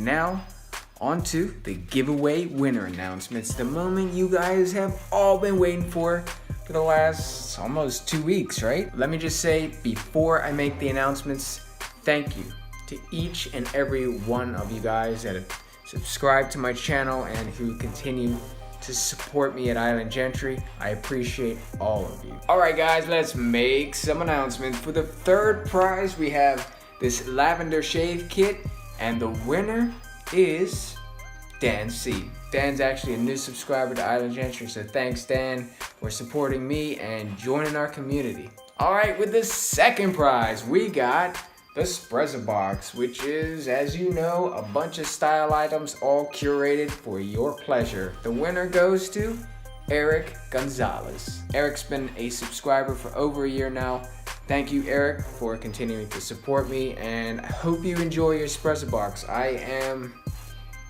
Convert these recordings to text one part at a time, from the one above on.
And now, on to the giveaway winner announcements. The moment you guys have all been waiting for the last almost 2 weeks, right? Let me just say, before I make the announcements, thank you to each and every one of you guys that have subscribed to my channel and who continue to support me at Island Gentry. I appreciate all of you. All right, guys, let's make some announcements. For the third prize, we have this lavender shave kit, and the winner is Dan C. Dan's actually a new subscriber to Island Gentry, so thanks, Dan, for supporting me and joining our community. All right, with the second prize, we got the Espresso Box, which is, as you know, a bunch of style items all curated for your pleasure. The winner goes to Eric Gonzalez. Eric's been a subscriber for over a year now. Thank you, Eric, for continuing to support me, and I hope you enjoy your Espresso Box. I am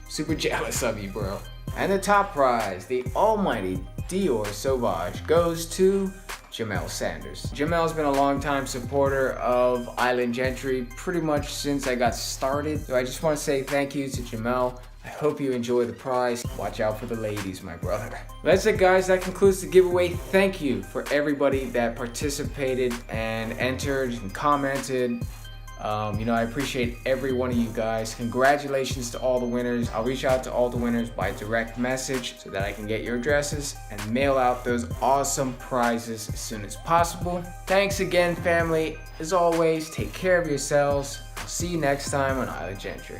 super jealous of you, bro. And the top prize, the almighty Dior Savauge, goes to Jamelle Sanders. Jamelle's been a long-time supporter of Island Gentry pretty much since I got started. So I just want to say thank you to Jamelle. I hope you enjoy the prize. Watch out for the ladies, my brother. That's it, guys. That concludes the giveaway. Thank you for everybody that participated and entered and commented. I appreciate every one of you guys. Congratulations to all the winners. I'll reach out to all the winners by direct message so that I can get your addresses and mail out those awesome prizes as soon as possible. Thanks again, family. As always, take care of yourselves. I'll see you next time on Island Gentry.